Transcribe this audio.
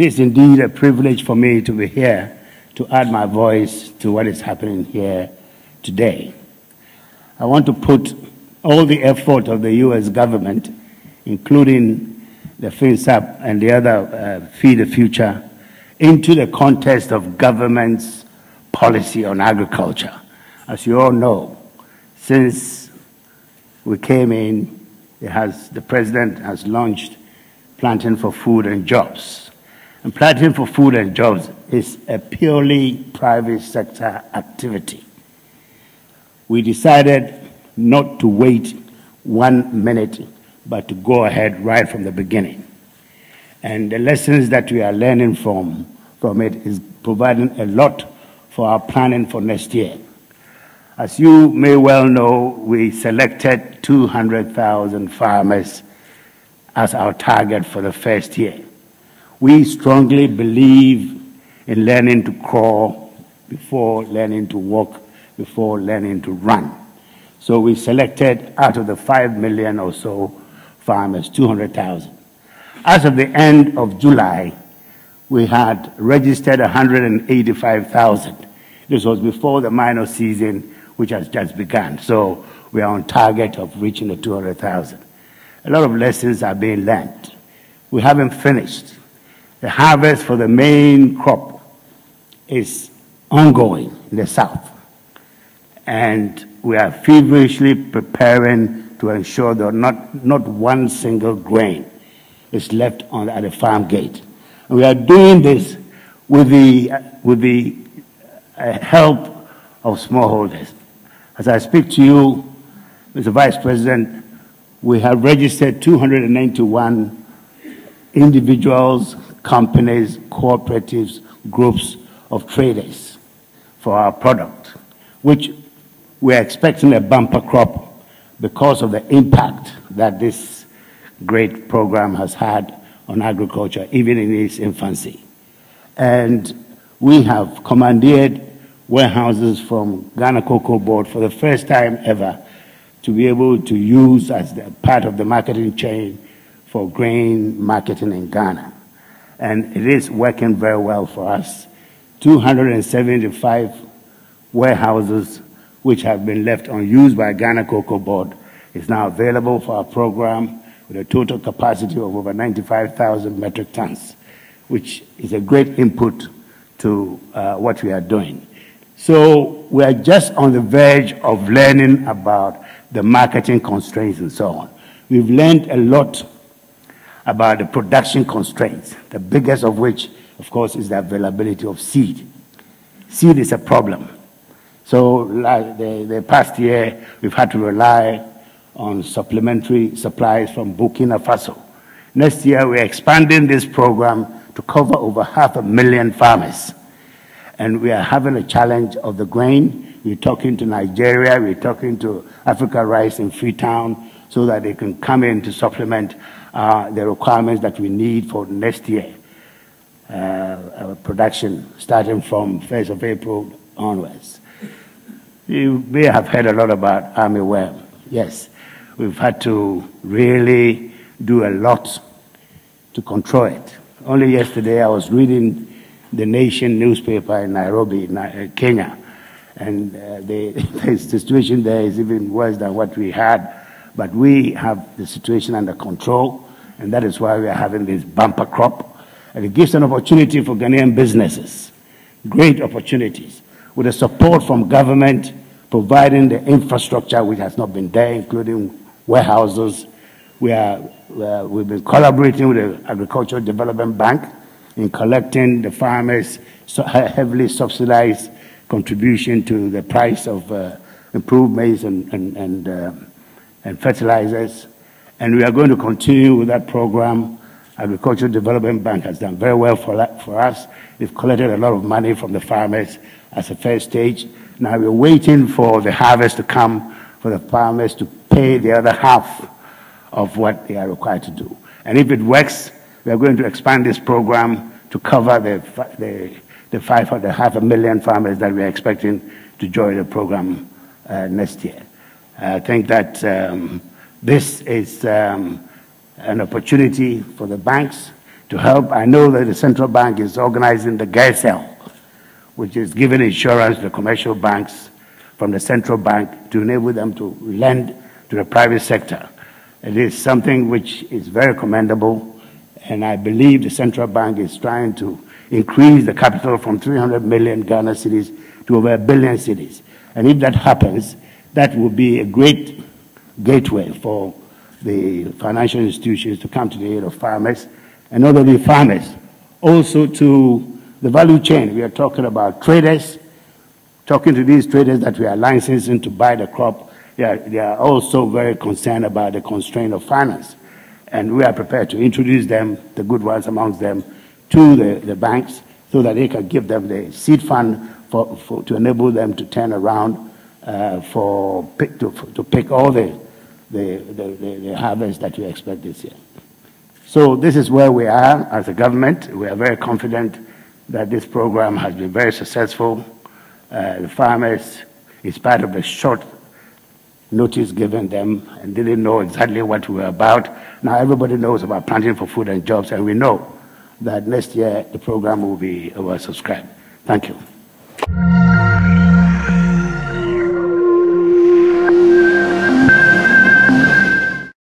is indeed a privilege for me to be here to add my voice to what is happening here today. I want to put all the effort of the U.S. government, including the FinSap and the other Feed the Future, into the context of government's policy on agriculture. As you all know, since we came in, the president has launched Planting for Food and Jobs. And Planting for Food and Jobs is a purely private sector activity. We decided not to wait 1 minute, but to go ahead right from the beginning. And the lessons that we are learning from it is providing a lot for our planning for next year. As you may well know, we selected 200,000 farmers as our target for the first year. We strongly believe in learning to crawl before learning to walk, before learning to run. So we selected out of the 5 million or so farmers, 200,000. As of the end of July, we had registered 185,000. This was before the minor season, which has just begun. So we are on target of reaching the 200,000. A lot of lessons are being learned. We haven't finished. The harvest for the main crop is ongoing in the south. And we are feverishly preparing to ensure that not one single grain is left at the farm gate. And we are doing this with the help of smallholders. As I speak to you, Mr. Vice President, we have registered 291 individuals, companies, cooperatives, groups of traders for our product, which we're expecting a bumper crop because of the impact that this great program has had on agriculture, even in its infancy. And we have commandeered warehouses from Ghana Cocoa Board for the first time ever to be able to use as part of the marketing chain for grain marketing in Ghana. And it is working very well for us. 275 warehouses which have been left unused by Ghana Cocoa Board is now available for our program with a total capacity of over 95,000 metric tons, which is a great input to what we are doing. So we are just on the verge of learning about the marketing constraints and so on. We've learned a lot about the production constraints, the biggest of which, of course, is the availability of seed. Seed is a problem. So the past year, we've had to rely on supplementary supplies from Burkina Faso. Next year, we're expanding this program to cover over 500,000 farmers. And we are having a challenge of the grain. We're talking to Nigeria, we're talking to Africa Rice in Freetown so that they can come in to supplement the requirements that we need for next year. Our production starting from 1st of April onwards. You may have heard a lot about armyworm. Yes, we've had to really do a lot to control it. Only yesterday I was reading the Nation newspaper in Nairobi, Kenya, and the situation there is even worse than what we had. But we have the situation under control, and that is why we are having this bumper crop. And it gives an opportunity for Ghanaian businesses, great opportunities, with the support from government, providing the infrastructure which has not been there, including warehouses. We've been collaborating with the Agricultural Development Bank in collecting the farmers' heavily subsidized contribution to the price of improved maize and fertilizers. And we are going to continue with that program. Agricultural Development Bank has done very well for us. They've collected a lot of money from the farmers as a first stage. Now we're waiting for the harvest to come for the farmers to pay the other half of what they are required to do. And if it works, we are going to expand this program to cover the 500,000 farmers that we are expecting to join the program next year. I think that this is an opportunity for the banks to help. I know that the central bank is organizing the GESEL, which is giving insurance to the commercial banks from the central bank to enable them to lend to the private sector. It is something which is very commendable, and I believe the central bank is trying to increase the capital from 300 million Ghana cedis to over 1 billion cedis. And if that happens, that will be a great gateway for the financial institutions to come to the aid of farmers, and not only farmers, also to the value chain. We are talking about traders, talking to these traders that we are licensing to buy the crop. They are also very concerned about the constraint of finance. And we are prepared to introduce them, the good ones amongst them, to the banks so that they can give them the seed fund to enable them to turn around to pick all the harvest that we expect this year. So this is where we are as a government. We are very confident that this program has been very successful. The farmers, in spite of the short notice given them and didn't know exactly what we were about, now everybody knows about planting for food and jobs, and we know that next year the program will be oversubscribed. Thank you.